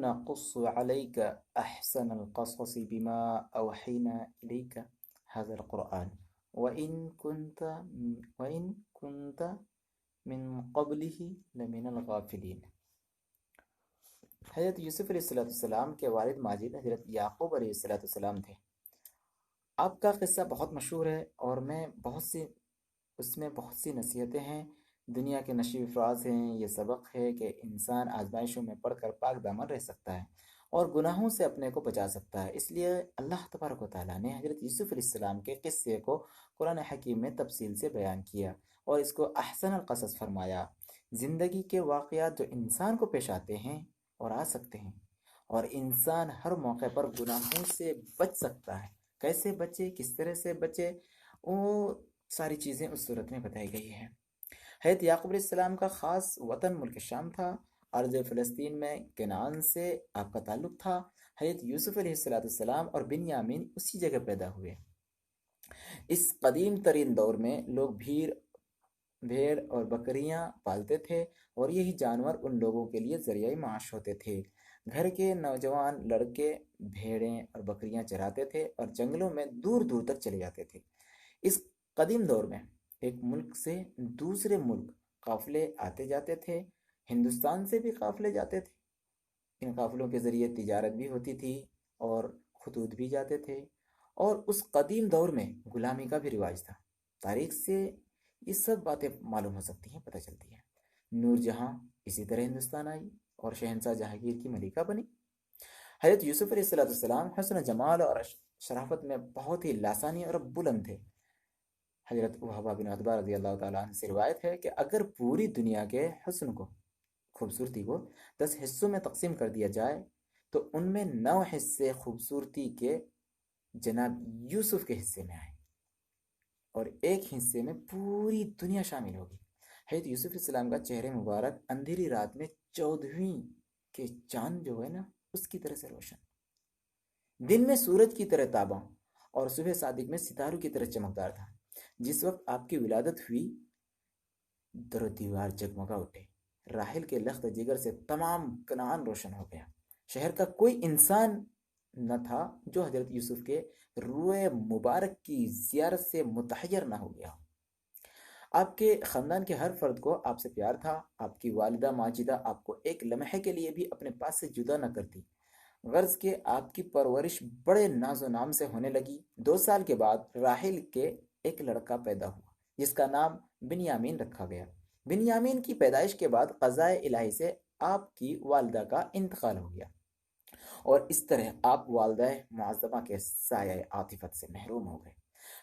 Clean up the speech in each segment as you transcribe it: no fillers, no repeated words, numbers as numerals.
نقص عليك أحسن القصص بما أوحينا إليك هذا القرآن وإن كنت من قبله لمن الغافلين۔ حضرت یوسف علیہ السلام کے والد ماجد حضرت یعقوب علیہ السلام تھے۔ آپ کا قصہ بہت مشہور ہے اور اس میں بہت سی نصیحتیں ہیں، دنیا کے نشیب افراز ہیں۔ یہ سبق ہے کہ انسان آزمائشوں میں پڑھ کر پاک دامن رہ سکتا ہے اور گناہوں سے اپنے کو بچا سکتا ہے۔ اس لیے اللہ تبارک و تعالیٰ نے حضرت یوسف علیہ السلام کے قصے کو قرآن حکیم میں تفصیل سے بیان کیا اور اس کو احسن القصص فرمایا۔ زندگی کے واقعات جو انسان کو پیش آتے ہیں اور آ سکتے ہیں، اور انسان ہر موقع پر گناہوں سے بچ سکتا ہے، کیسے بچے، کس طرح سے بچے، وہ ساری چیزیں اس صورت میں بتائی گئی ہیں۔ حضرت یعقوب علیہ السلام کا خاص وطن ملک شام تھا، ارض فلسطین میں کنعان سے آپ کا تعلق تھا۔ حضرت یوسف علیہ السلام اور بنیامین اسی جگہ پیدا ہوئے۔ اس قدیم ترین دور میں لوگ بھیڑ اور بکریاں پالتے تھے اور یہی جانور ان لوگوں کے لیے ذریعہ معاش ہوتے تھے۔ گھر کے نوجوان لڑکے بھیڑیں اور بکریاں چراتے تھے اور جنگلوں میں دور دور تک چلے جاتے تھے۔ اس قدیم دور میں ایک ملک سے دوسرے ملک قافلے آتے جاتے تھے، ہندوستان سے بھی قافلے جاتے تھے۔ ان قافلوں کے ذریعے تجارت بھی ہوتی تھی اور خطوط بھی جاتے تھے، اور اس قدیم دور میں غلامی کا بھی رواج تھا۔ تاریخ سے یہ سب باتیں معلوم ہو سکتی ہیں، پتہ چلتی ہیں۔ نور جہاں اسی طرح ہندوستان آئی اور شہنشاہ جہانگیر کی ملکہ بنی۔ حضرت یوسف علیہ السلام حسن جمال اور شرافت میں بہت ہی لاسانی اور بلند تھے۔ حضرت وہبہ بن عتبہ رضی اللہ تعالیٰ عنہ سے روایت ہے کہ اگر پوری دنیا کے حسن کو، خوبصورتی کو 10 حصوں میں تقسیم کر دیا جائے تو ان میں 9 حصے خوبصورتی کے جناب یوسف کے حصے میں آئے اور ایک حصے میں پوری دنیا شامل ہوگی۔ حضرت یوسف علیہ السلام کا چہرے مبارک اندھیری رات میں 14ویں کے چاند جو ہے نا اس کی طرح سے روشن، دن میں سورج کی طرح تاباں اور صبح صادق میں ستاروں کی طرح چمکدار تھا۔ جس وقت آپ کی ولادت ہوئی در و دیوار جگمگا اٹھے، راحل کے لخت جگر سے تمام کنعان روشن ہو گیا۔ شہر کا کوئی انسان نہ تھا جو حضرت یوسف کے روئے مبارک کی زیارت سے متحیر نہ ہو گیا۔ آپ کے خاندان کے ہر فرد کو آپ سے پیار تھا۔ آپ کی والدہ ماجدہ آپ کو ایک لمحے کے لیے بھی اپنے پاس سے جدا نہ کرتی، غرض کہ آپ کی پرورش بڑے ناز و نام سے ہونے لگی۔ 2 سال کے بعد راحل کے ایک لڑکا پیدا ہوا جس کا نام بنیامین رکھا گیا۔ بنیامین کی پیدائش کے بعد قضائے الہی سے آپ کی والدہ کا انتقال ہو گیا اور اس طرح آپ والدہ معظمہ کے سایہ عاطفت سے محروم ہو گئے۔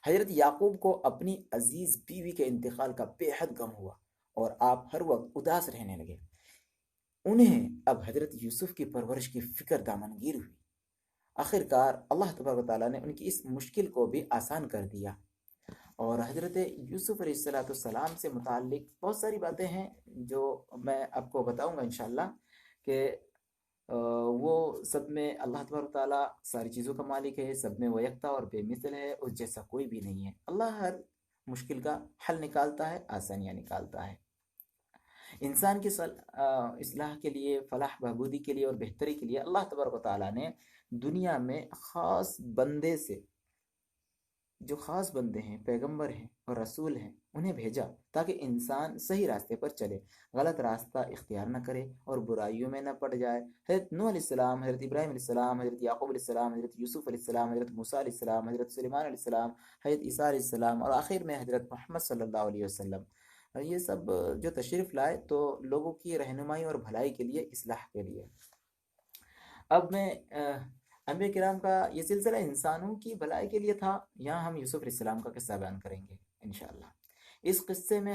حضرت یعقوب کو اپنی عزیز بیوی کے انتقال کا بے حد غم ہوا اور آپ ہر وقت اداس رہنے لگے۔ انہیں اب حضرت یوسف کی پرورش کی فکر دامنگیر ہوئی۔ آخر کار اللہ تبارک و تعالیٰ نے ان کی اس مشکل کو بھی آسان کر دیا، اور حضرت یوسف علیہ السلام سے متعلق بہت ساری باتیں ہیں جو میں آپ کو بتاؤں گا انشاءاللہ، کہ وہ سب میں اللہ تبارک و تعالیٰ ساری چیزوں کا مالک ہے، سب میں وہ یکتا اور بے مثل ہے، اس جیسا کوئی بھی نہیں ہے۔ اللہ ہر مشکل کا حل نکالتا ہے، آسانیاں نکالتا ہے۔ انسان کی اصلاح کے لیے، فلاح بہبودی کے لیے اور بہتری کے لیے اللہ تبارک و تعالیٰ نے دنیا میں خاص بندے سے، جو خاص بندے ہیں، پیغمبر ہیں اور رسول ہیں، انہیں بھیجا تاکہ انسان صحیح راستے پر چلے، غلط راستہ اختیار نہ کرے اور برائیوں میں نہ پڑ جائے۔ حضرت نوح علیہ السلام، حضرت ابراہیم علیہ السلام، حضرت یعقوب علیہ السلام، حضرت یوسف علیہ السلام، حضرت موسیٰ علیہ السلام، حضرت سلیمان علیہ السلام، حضرت عیسیٰ علیہ السلام اور آخر میں حضرت محمد صلی اللہ علیہ وسلم، یہ سب جو تشریف لائے تو لوگوں کی رہنمائی اور بھلائی کے لیے، اصلاح کے لیے۔ اب میں انبیاء کرام کا یہ سلسلہ انسانوں کی بھلائی کے لیے تھا، یہاں ہم یوسف علیہ السلام کا قصہ بیان کریں گے انشاءاللہ۔ اس قصے میں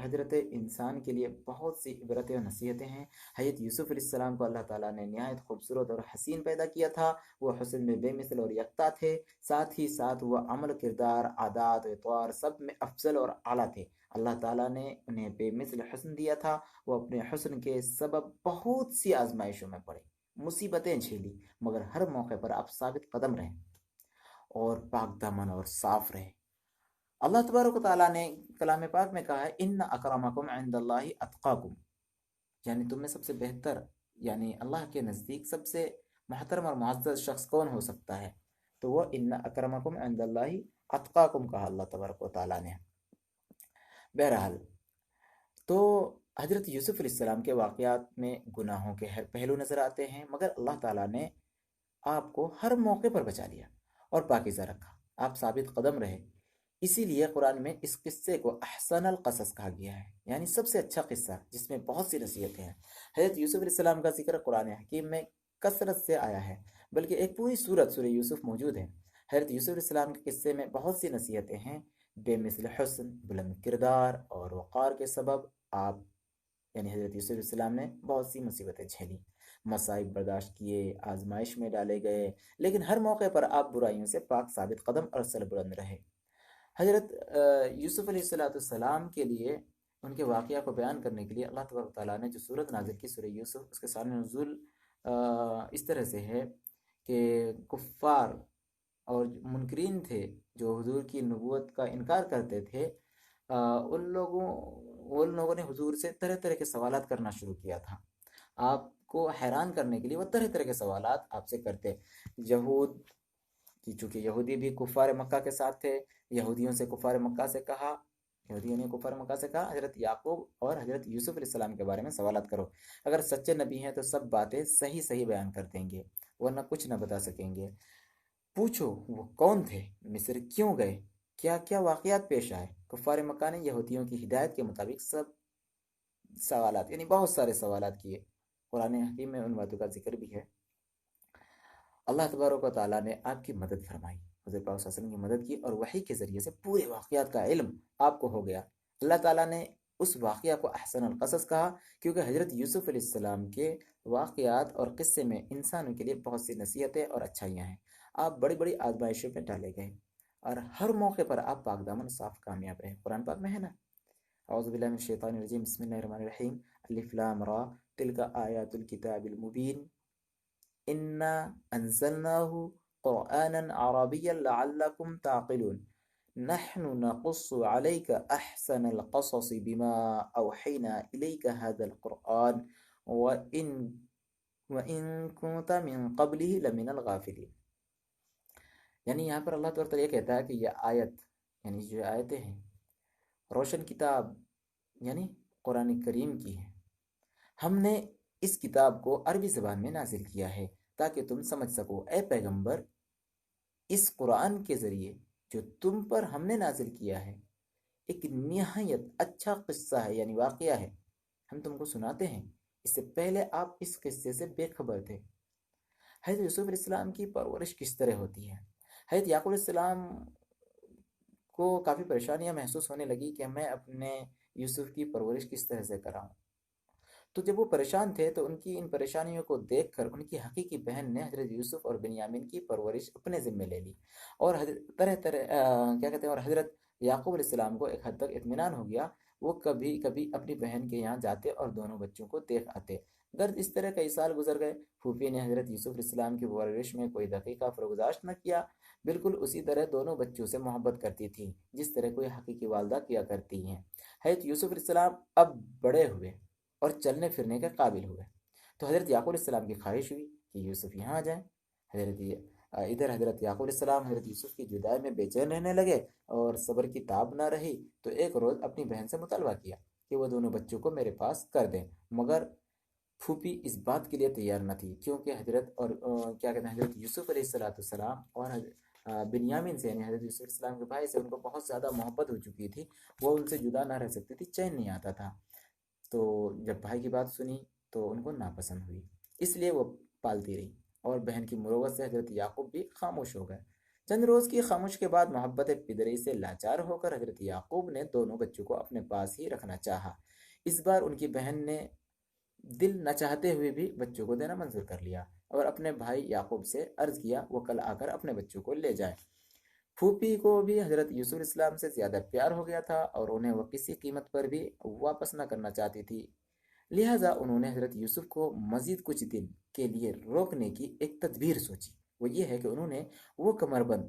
حضرت انسان کے لیے بہت سی عبرتیں اور نصیحتیں ہیں۔ حضرت یوسف علیہ السلام کو اللہ تعالیٰ نے نہایت خوبصورت اور حسین پیدا کیا تھا، وہ حسن میں بے مثل اور یکتا تھے، ساتھ ہی ساتھ وہ عمل، کردار، عادات و اطوار سب میں افضل اور اعلیٰ تھے۔ اللہ تعالیٰ نے انہیں بے مثل حسن دیا تھا۔ وہ اپنے حسن کے سبب بہت سی آزمائشوں میں پڑے، مصیبتیں جھیلی، مگر ہر موقع پر آپ ثابت قدم رہیں اور پاک دامن اور صاف رہیں۔ اللہ تبارک و تعالیٰ نے کلام پاک میں کہا ہے ان اکرمکم عند اللہ اتقاکم، یعنی تم میں سب سے بہتر یعنی اللہ کے نزدیک سب سے محترم اور معزز شخص کون ہو سکتا ہے؟ تو وہ ان اکرمکم عند اللہ اتقاکم کہا اللہ تبارک و تعالیٰ نے۔ بہرحال تو حضرت یوسف علیہ السلام کے واقعات میں گناہوں کے پہلو نظر آتے ہیں، مگر اللہ تعالیٰ نے آپ کو ہر موقع پر بچا لیا اور پاکیزہ رکھا، آپ ثابت قدم رہے۔ اسی لیے قرآن میں اس قصے کو احسن القصص کہا گیا ہے، یعنی سب سے اچھا قصہ جس میں بہت سی نصیحتیں ہیں۔ حضرت یوسف علیہ السلام کا ذکر قرآن حکیم میں کثرت سے آیا ہے، بلکہ ایک پوری سورت سورہ یوسف موجود ہے۔ حضرت یوسف علیہ السلام کے قصے میں بہت سی نصیحتیں ہیں۔ بے مثل حسن، بلند کردار اور وقار کے سبب آپ یعنی حضرت یوسف علیہ السلام نے بہت سی مصیبتیں جھیلی، مصائب برداشت کیے، آزمائش میں ڈالے گئے، لیکن ہر موقع پر آپ برائیوں سے پاک ثابت قدم اور سربلند رہے۔ حضرت یوسف علیہ السلام کے لیے ان کے واقعہ کو بیان کرنے کے لیے اللہ تبارک و تعالیٰ نے جو صورت نازل کی سورہ یوسف، اس کے سامنے نزول اس طرح سے ہے کہ کفار اور منکرین تھے جو حضور کی نبوت کا انکار کرتے تھے، ان لوگوں نے حضور سے طرح طرح کے سوالات کرنا شروع کیا تھا۔ آپ کو حیران کرنے کے لیے وہ طرح طرح کے سوالات آپ سے کرتے۔ یہود کی چونکہ یہودی بھی کفار مکہ کے ساتھ تھے، یہودیوں سے کفار مکہ سے کہا یہودیوں نے کفار مکہ سے کہا حضرت یعقوب اور حضرت یوسف علیہ السلام کے بارے میں سوالات کرو، اگر سچے نبی ہیں تو سب باتیں صحیح صحیح بیان کر دیں گے، ورنہ کچھ نہ بتا سکیں گے۔ پوچھو وہ کون تھے، مصر کیوں گئے، کیا کیا واقعات پیش آئے۔ کفار مکہ نے یہودیوں کی ہدایت کے مطابق سب سوالات یعنی بہت سارے سوالات کیے، قرآن حکیم میں ان باتوں کا ذکر بھی ہے۔ اللہ تبارک و تعالیٰ نے آپ کی مدد فرمائی، حضرت پاک صلی اللہ علیہ وسلم کی مدد کی، اور وحی کے ذریعے سے پورے واقعات کا علم آپ کو ہو گیا۔ اللہ تعالیٰ نے اس واقعہ کو احسن القصص کہا کیونکہ حضرت یوسف علیہ السلام کے واقعات اور قصے میں انسانوں کے لیے بہت سی نصیحتیں اور اچھائیاں ہیں۔ آپ بڑی بڑی آزمائشوں میں ڈالے گئے اور ہر موقع پر آپ پاک دامن صاف کامیاب رہے۔ قرآن پاک میں ہے نا، اعوذ باللہ من الشیطان الرجیم، بسم اللہ الرحمن الرحیم، الف لام را تلک آیات الکتاب المبین، انا انزلناه قرآنا عربیا لعلکم تعقلون، نحن نقص عليك احسن القصص بما اوحينا اليك هذا القرآن وان كنت من قبله لمن الغافلين۔ یعنی یہاں پر اللہ تعالیٰ یہ کہتا ہے کہ یہ آیت یعنی جو آیتیں ہیں روشن کتاب یعنی قرآن کریم کی ہیں، ہم نے اس کتاب کو عربی زبان میں نازل کیا ہے تاکہ تم سمجھ سکو۔ اے پیغمبر، اس قرآن کے ذریعے جو تم پر ہم نے نازل کیا ہے ایک نہایت اچھا قصہ ہے، یعنی واقعہ ہے، ہم تم کو سناتے ہیں۔ اس سے پہلے آپ اس قصے سے بے خبر تھے۔ حضرت یوسف علیہ السلام کی پرورش کس طرح ہوتی ہے۔ حضرت یعقوب علیہ السلام کو کافی پریشانیاں محسوس ہونے لگی کہ میں اپنے یوسف کی پرورش کس طرح سے کراؤں۔ تو جب وہ پریشان تھے تو ان کی ان پریشانیوں کو دیکھ کر ان کی حقیقی بہن نے حضرت یوسف اور بنیامین کی پرورش اپنے ذمے لے لی، اور حضرت یعقوب علیہ السلام کو ایک حد تک اطمینان ہو گیا۔ وہ کبھی کبھی اپنی بہن کے یہاں جاتے اور دونوں بچوں کو دیکھ آتے۔ درد اس طرح کئی سال گزر گئے، پھوپھی نے حضرت یوسف علیہ السلام کی پرورش میں کوئی دقیقہ فروگزاشت نہ کیا، بالکل اسی طرح دونوں بچوں سے محبت کرتی تھی جس طرح کوئی حقیقی والدہ کیا کرتی ہیں۔ حضرت یوسف علیہ السلام اب بڑے ہوئے اور چلنے پھرنے کے قابل ہوئے، تو حضرت یعقوب علیہ السلام کی خواہش ہوئی کہ یوسف یہاں آ جائیں۔ حضرت یعقوب علیہ السلام حضرت یوسف کی جدائی میں بے چین رہنے لگے اور صبر کی تاب نہ رہی، تو ایک روز اپنی بہن سے مطالبہ کیا کہ وہ دونوں بچوں کو میرے پاس کر دیں، مگر پھوپھی اس بات کے لیے تیار نہ تھی کیونکہ حضرت یوسف علیہ السلام اور بنیامین سے یعنی حضرت یوسف علیہ السلام کے بھائی سے ان کو بہت زیادہ محبت ہو چکی تھی، وہ ان سے جدا نہ رہ سکتی تھی، چین نہیں آتا تھا۔ تو جب بھائی کی بات سنی تو ان کو ناپسند ہوئی، اس لیے وہ پالتی رہی، اور بہن کی مروت سے حضرت یعقوب بھی خاموش ہو گئے۔ چند روز کی خاموش کے بعد محبت پدری سے لاچار ہو کر حضرت یعقوب نے دونوں بچوں کو اپنے پاس ہی رکھنا چاہا۔ اس بار ان کی بہن نے دل نہ چاہتے ہوئے بھی بچوں کو دینا منظور کر لیا اور اپنے بھائی یعقوب سے عرض کیا وہ کل آ کر اپنے بچوں کو لے جائیں۔ پھوپھی کو بھی حضرت یوسف علیہ السلام سے زیادہ پیار ہو گیا تھا اور انہیں وہ کسی قیمت پر بھی واپس نہ کرنا چاہتی تھی، لہٰذا انہوں نے حضرت یوسف کو مزید کچھ دن کے لیے روکنے کی ایک تدبیر سوچی۔ وہ یہ ہے کہ انہوں نے وہ کمر بند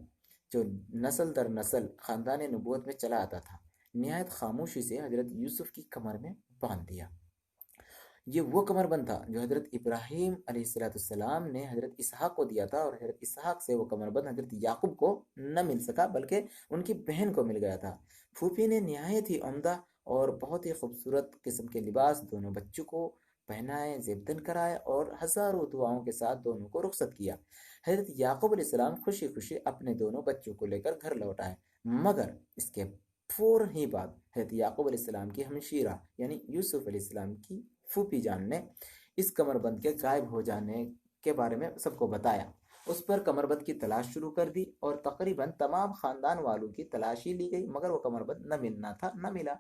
جو نسل در نسل خاندان نبوت میں چلا آتا تھا نہایت خاموشی سے حضرت یوسف کی کمر میں باندھ دیا۔ یہ وہ کمر بند تھا جو حضرت ابراہیم علیہ السلام نے حضرت اسحاق کو دیا تھا، اور حضرت اسحاق سے وہ کمر بند حضرت یعقوب کو نہ مل سکا بلکہ ان کی بہن کو مل گیا تھا۔ پھوپھی نے نہایت ہی عمدہ اور بہت ہی خوبصورت قسم کے لباس دونوں بچوں کو پہنائے، زیبدن کرائے اور ہزاروں دعاؤں کے ساتھ دونوں کو رخصت کیا۔ حضرت یعقوب علیہ السلام خوشی خوشی اپنے دونوں بچوں کو لے کر گھر لوٹ آئے، مگر اس کے فوراً ہی بعد حضرت یعقوب علیہ السلام کی ہمشیرہ یعنی یوسف علیہ السلام کی پھوپھی جان نے اس کمر بند کے غائب ہو جانے کے بارے میں سب کو بتایا۔ اس پر کمر بند کی تلاش شروع کر دی اور تقریباً تمام خاندان والوں کی تلاشی لی گئی، مگر وہ کمر بند نہ ملنا تھا، نہ ملا۔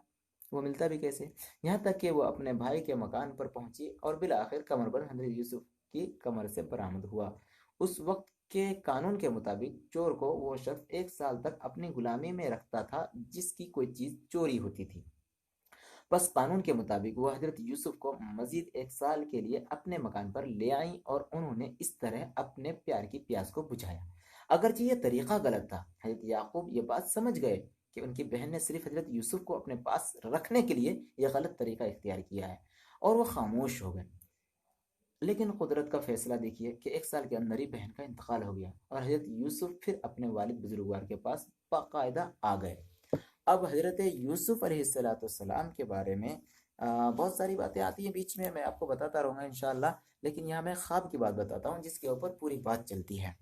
وہ ملتا بھی کیسے؟ یہاں تک کہ وہ اپنے بھائی کے مکان پر پہنچی اور بالآخر کمر بند حضرت یوسف کی کمر سے برآمد ہوا۔ اس وقت کے قانون کے مطابق چور کو وہ شخص 1 سال تک اپنی غلامی میں رکھتا تھا جس کی کوئی چیز چوری ہوتی تھی۔ بس قانون کے مطابق وہ حضرت یوسف کو مزید 1 سال کے لیے اپنے مکان پر لے آئیں اور انہوں نے اس طرح اپنے پیار کی پیاس کو بجھایا۔ اگرچہ یہ طریقہ غلط تھا، حضرت یعقوب یہ بات سمجھ گئے کہ ان کی بہن نے صرف حضرت یوسف کو اپنے پاس رکھنے کے لیے یہ غلط طریقہ اختیار کیا ہے، اور وہ خاموش ہو گئے۔ لیکن قدرت کا فیصلہ دیکھیے کہ 1 سال کے اندر ہی بہن کا انتقال ہو گیا اور حضرت یوسف پھر اپنے والد بزرگوار کے پاس باقاعدہ آ گئے۔ اب حضرت یوسف علیہ السلام کے بارے میں بہت ساری باتیں آتی ہیں بیچ میں آپ کو بتاتا رہوں گا انشاءاللہ، لیکن یہاں میں خواب کی بات بتاتا ہوں جس کے اوپر پوری بات چلتی ہے۔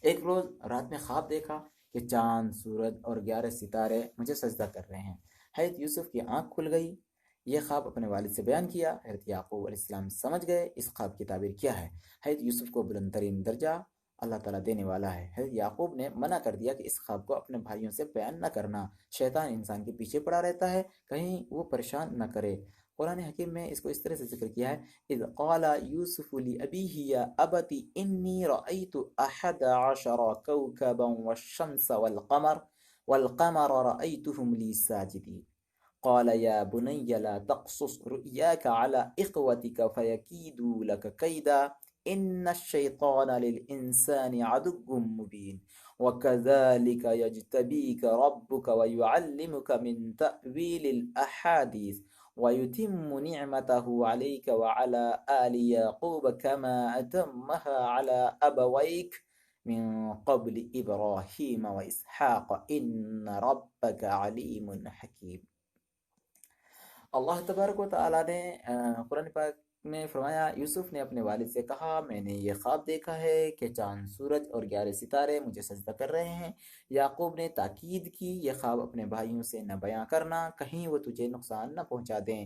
ایک روز رات میں خواب دیکھا کہ چاند، سورج اور 11 ستارے مجھے سجدہ کر رہے ہیں۔ حضرت یوسف کی آنکھ کھل گئی۔ یہ خواب اپنے والد سے بیان کیا۔ حضرت یعقوب علیہ السلام سمجھ گئے اس خواب کی تعبیر کیا ہے۔ حضرت یوسف کو بلند ترین درجہ اللہ تعالیٰ دینے والا ہے۔ حضرت یعقوب نے منع کر دیا کہ اس خواب کو اپنے بھائیوں سے بیان نہ کرنا، شیطان انسان کے پیچھے پڑا رہتا ہے، کہیں وہ پریشان نہ کرے۔ قرآن حکیم میں اس کو اس طرح سے ذکر کیا ہے، اذ قال یوسف لأبیہ یا ابت انی رأیت 11 کوکبا والشمس والقمر رأیتهم لی ساجدین قال یا بنی لا تقصص رؤیاک علی اخوتک فیکیدوا لک کیدا ان الشیطان للانسان عدو مبین وکذلک یجتبیک ربک ویعلمک من تأویل الاحادیث ويتم نعمته عليك وعلى آل يعقوب كما أتمها على أبويك من قبل إبراهيم وإسحاق إن ربك عليم حكيم۔ اللہ تبارک و تعالیٰ نے قرآن پاک میں فرمایا، یوسف نے اپنے والد سے کہا میں نے یہ خواب دیکھا ہے کہ چاند، سورج اور 11 ستارے مجھے سجدہ کر رہے ہیں۔ یعقوب نے تاکید کی، یہ خواب اپنے بھائیوں سے نہ بیاں کرنا، کہیں وہ تجھے نقصان نہ پہنچا دیں۔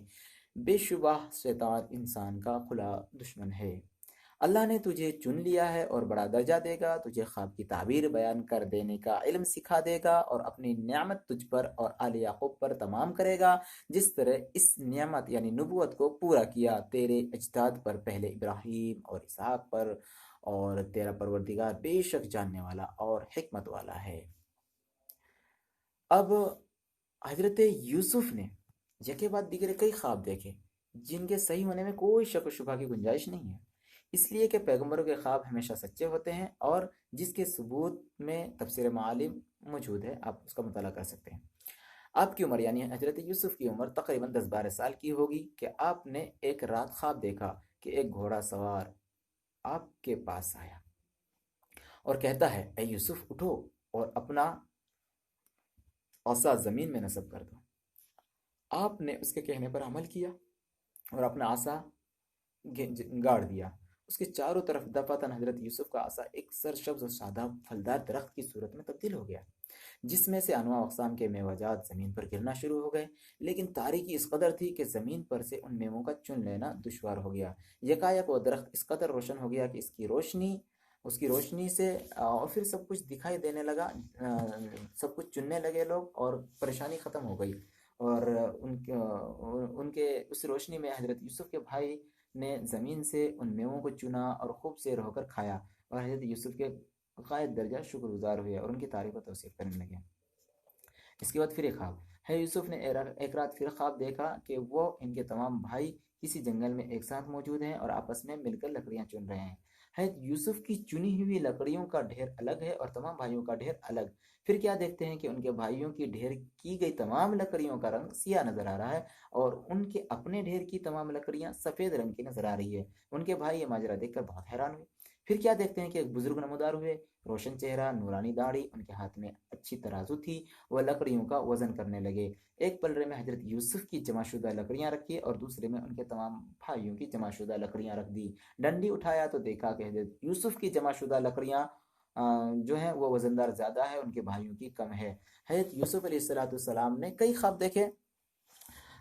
بے شبہ شیطان انسان کا کھلا دشمن ہے۔ اللہ نے تجھے چن لیا ہے اور بڑا درجہ دے گا، تجھے خواب کی تعبیر بیان کر دینے کا علم سکھا دے گا اور اپنی نعمت تجھ پر اور آل یعقوب پر تمام کرے گا، جس طرح اس نعمت یعنی نبوت کو پورا کیا تیرے اجداد پر، پہلے ابراہیم اور اسحاق پر، اور تیرا پروردگار بے شک جاننے والا اور حکمت والا ہے۔ اب حضرت یوسف نے یکے بعد دیگر کئی خواب دیکھے جن کے صحیح ہونے میں کوئی شک و شبہ کی گنجائش نہیں ہے، اس لیے کہ پیغمبروں کے خواب ہمیشہ سچے ہوتے ہیں، اور جس کے ثبوت میں تفسیر معالم موجود ہے، آپ اس کا مطالعہ کر سکتے ہیں۔ آپ کی عمر یعنی حضرت یوسف کی عمر تقریباً 10-12 سال کی ہوگی کہ آپ نے ایک رات خواب دیکھا کہ ایک گھوڑا سوار آپ کے پاس آیا اور کہتا ہے اے یوسف اٹھو اور اپنا عصا زمین میں نصب کر دو۔ آپ نے اس کے کہنے پر عمل کیا اور اپنا عصا گاڑ دیا۔ اس کے چاروں طرف دفعتاً حضرت یوسف کا عصا ایک سرسبز و شاداب پھلدار درخت کی صورت میں تبدیل ہو گیا، جس میں سے انواع اقسام کے میوہ جات زمین پر گرنا شروع ہو گئے، لیکن تاریکی اس قدر تھی کہ زمین پر سے ان میووں کا چن لینا دشوار ہو گیا۔ یکایک وہ درخت اس قدر روشن ہو گیا کہ اس کی روشنی سے اور پھر سب کچھ دکھائی دینے لگا، سب کچھ چننے لگے لوگ اور پریشانی ختم ہو گئی۔ اور ان کے اس روشنی میں حضرت یوسف کے بھائی نے زمین سے ان میووں کو چنا اور خوب سیر ہو کر کھایا، اور حضرت یوسف کے غائب درجہ شکر گزار ہوئے اور ان کی تعریف و توصیف کرنے لگے۔ اس کے بعد پھر ایک خواب ہے، یوسف نے ایک رات پھر خواب دیکھا کہ وہ ان کے تمام بھائی کسی جنگل میں ایک ساتھ موجود ہیں اور آپس میں مل کر لکڑیاں چن رہے ہیں۔ حضرت یوسف کی چنی ہوئی لکڑیوں کا ڈھیر الگ ہے اور تمام بھائیوں کا ڈھیر الگ۔ پھر کیا دیکھتے ہیں کہ ان کے بھائیوں کی ڈھیر کی گئی تمام لکڑیوں کا رنگ سیاہ نظر آ رہا ہے اور ان کے اپنے ڈھیر کی تمام لکڑیاں سفید رنگ کی نظر آ رہی ہے۔ ان کے بھائی یہ ماجرا دیکھ کر بہت حیران ہوئے۔ پھر کیا دیکھتے ہیں کہ ایک بزرگ نمودار ہوئے، روشن چہرہ، نورانی داڑھی، ان کے ہاتھ میں اچھی ترازو تھی، وہ لکڑیوں کا وزن کرنے لگے۔ ایک پلڑے میں حضرت یوسف کی جمع شدہ لکڑیاں رکھی اور دوسرے میں ان کے تمام بھائیوں کی جمع شدہ لکڑیاں رکھ دی۔ ڈنڈی اٹھایا تو دیکھا کہ حضرت یوسف کی جمع شدہ لکڑیاں جو ہیں وہ وزندار زیادہ ہے، ان کے بھائیوں کی کم ہے۔ حضرت یوسف علیہ السلام نے کئی خواب دیکھے۔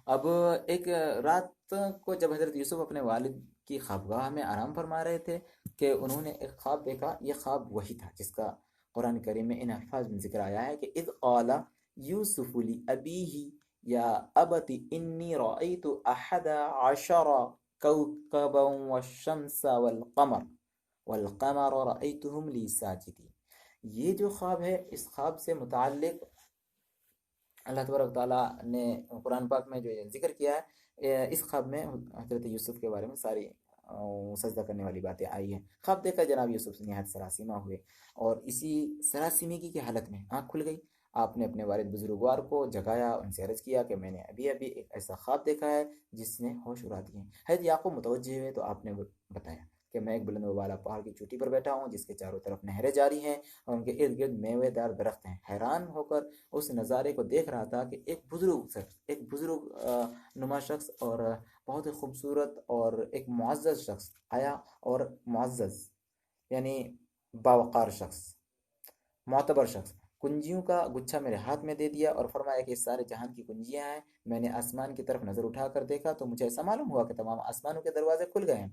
اب ایک رات کو جب حضرت یوسف اپنے والد کی خوابگاہ میں آرام فرما رہے تھے کہ انہوں نے ایک خواب دیکھا۔ یہ خواب وہی تھا جس کا قرآن کریم میں ان الفاظ میں ذکر آیا ہے کہ اذ قال یوسف لأبیہ یا ابت انی رأیت احد عشر کوکبا والشمس والقمر رأیتهم لی ساجدین۔ یہ جو خواب ہے، اس خواب سے متعلق اللہ تبارک تعالیٰ نے قرآن پاک میں جو ذکر کیا ہے، اس خواب میں حضرت یوسف کے بارے میں ساری سجدہ کرنے والی باتیں آئی ہیں۔ خواب دیکھ کر جناب یوسف نہایت سراسیمہ ہوئے اور اسی سراسیمگی کی حالت میں آنکھ کھل گئی۔ آپ نے اپنے والد بزرگوار کو جگایا، ان سے عرض کیا کہ میں نے ابھی ایک ایسا خواب دیکھا ہے جس نے ہوش اڑا دیے ہیں۔ حضرت یعقوب متوجہ ہوئے تو آپ نے بتایا کہ میں ایک بلند و بالا پہاڑ کی چوٹی پر بیٹھا ہوں جس کے چاروں طرف نہریں جاری ہیں اور ان کے ارد گرد میوے دار درخت ہیں۔ حیران ہو کر اس نظارے کو دیکھ رہا تھا کہ ایک بزرگ نما شخص اور بہت ہی خوبصورت اور ایک معزز شخص آیا، اور معزز یعنی باوقار شخص، معتبر شخص، کنجیوں کا گچھا میرے ہاتھ میں دے دیا اور فرمایا کہ اس سارے جہان کی کنجیاں ہیں۔ میں نے آسمان کی طرف نظر اٹھا کر دیکھا تو مجھے ایسا معلوم ہوا کہ تمام آسمانوں کے دروازے کھل گئے ہیں۔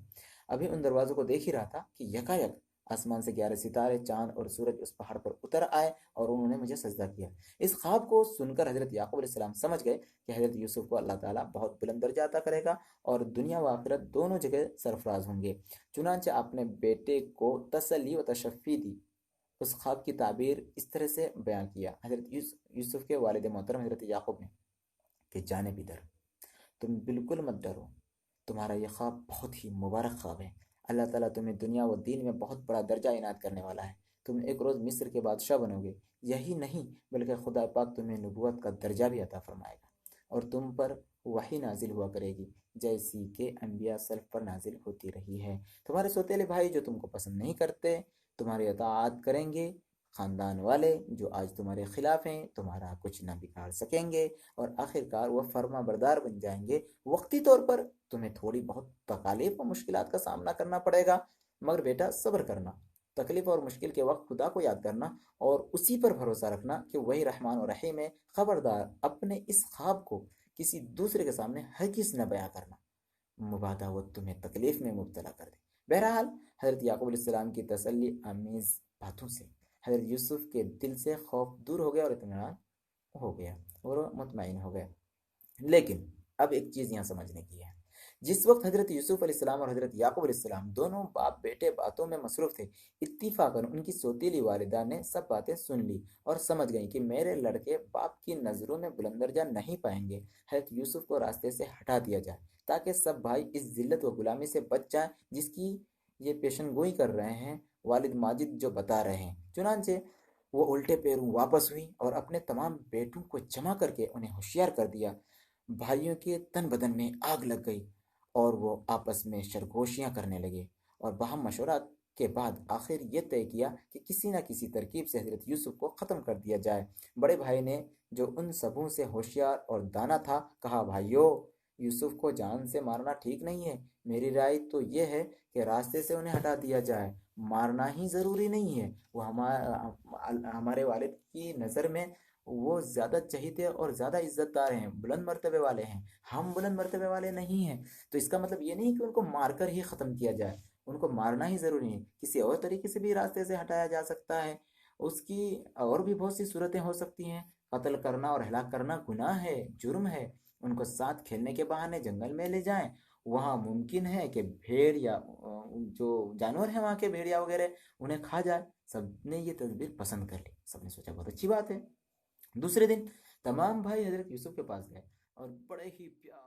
ابھی ان دروازوں کو دیکھ ہی رہا تھا کہ یکایک آسمان سے 11 ستارے، چاند اور سورج اس پہاڑ پر اتر آئے اور انہوں نے مجھے سجدہ کیا۔ اس خواب کو سن کر حضرت یعقوب علیہ السلام سمجھ گئے کہ حضرت یوسف کو اللہ تعالیٰ بہت بلند درجہ عطا کرے گا اور دنیا و آخرت دونوں جگہ سرفراز ہوں گے۔ چنانچہ آپ نے بیٹے کو تسلی و تشفی دی۔ اس خواب کی تعبیر اس طرح سے بیان کیا حضرت یوسف کے والد محترم حضرت یعقوب نے کہ جانب ادھر، تم بالکل مت ڈرو، تمہارا یہ خواب بہت ہی مبارک خواب ہے۔ اللہ تعالیٰ تمہیں دنیا و دین میں بہت بڑا درجہ عنایت کرنے والا ہے۔ تم ایک روز مصر کے بادشاہ بنو گے۔ یہی نہیں بلکہ خدا پاک تمہیں نبوت کا درجہ بھی عطا فرمائے گا اور تم پر وحی نازل ہوا کرے گی جیسی کہ انبیاء سلف پر نازل ہوتی رہی ہے۔ تمہارے سوتیلے بھائی جو تم کو پسند نہیں کرتے تمہاری اطاعت کریں گے، خاندان والے جو آج تمہارے خلاف ہیں تمہارا کچھ نہ بگاڑ سکیں گے اور آخرکار وہ فرما بردار بن جائیں گے۔ وقتی طور پر تمہیں تھوڑی بہت تکالیف و مشکلات کا سامنا کرنا پڑے گا، مگر بیٹا صبر کرنا، تکلیف اور مشکل کے وقت خدا کو یاد کرنا اور اسی پر بھروسہ رکھنا کہ وہی رحمان و رحیم ہے۔ خبردار اپنے اس خواب کو کسی دوسرے کے سامنے ہرگز نہ بیاں کرنا، مبادا وہ تمہیں تکلیف میں مبتلا کر دے۔ بہرحال حضرت یعقوب علیہ السلام کی تسلی آمیز باتوں سے حضرت یوسف کے دل سے خوف دور ہو گیا اور اطمینان ہو گیا اور وہ مطمئن ہو گیا۔ لیکن اب ایک چیز یہاں سمجھنے کی ہے، جس وقت حضرت یوسف علیہ السلام اور حضرت یعقوب علیہ السلام دونوں باپ بیٹے باتوں میں مصروف تھے، اتفاقاً ان کی سوتیلی والدہ نے سب باتیں سن لی اور سمجھ گئیں کہ میرے لڑکے باپ کی نظروں میں بلند درجہ نہیں پائیں گے۔ حضرت یوسف کو راستے سے ہٹا دیا جائے تاکہ سب بھائی اس ذلت و غلامی سے بچ جائیں جس کی یہ پیشن گوئی کر رہے ہیں والد ماجد جو بتا رہے ہیں۔ چنانچہ وہ الٹے پیروں واپس ہوئی اور اپنے تمام بیٹوں کو جمع کر کے انہیں ہوشیار کر دیا۔ بھائیوں کے تن بدن میں آگ لگ گئی اور وہ آپس میں سرگوشیاں کرنے لگے اور باہم مشورہ کے بعد آخر یہ طے کیا کہ کسی نہ کسی ترکیب سے حضرت یوسف کو ختم کر دیا جائے۔ بڑے بھائی نے جو ان سبوں سے ہوشیار اور دانا تھا کہا، بھائیو یوسف کو جان سے مارنا ٹھیک نہیں ہے، میری رائے تو یہ ہے کہ راستے سے انہیں ہٹا دیا جائے، مارنا ہی ضروری نہیں ہے، وہ ہمارے والد کی نظر میں وہ زیادہ چہیتے اور زیادہ عزت دار ہیں، بلند مرتبے والے ہیں، ہم بلند مرتبے والے نہیں ہیں۔ تو اس کا مطلب یہ نہیں کہ ان کو مار کر ہی ختم کیا جائے، ان کو مارنا ہی ضروری ہے، کسی اور طریقے سے بھی راستے سے ہٹایا جا سکتا ہے، اس کی اور بھی بہت سی صورتیں ہو سکتی ہیں۔ قتل کرنا اور ہلاک کرنا گناہ ہے، جرم ہے، ان کو ساتھ کھیلنے کے بہانے جنگل میں لے جائیں، وہاں ممکن ہے کہ بھیڑ یا جو جانور ہیں وہاں کے بھیڑیا وغیرہ انہیں کھا جائے۔ سب نے یہ تدبیر پسند کر لی، سب نے سوچا بہت اچھی بات ہے۔ دوسرے دن تمام بھائی حضرت یوسف کے پاس گئے اور بڑے ہی پیار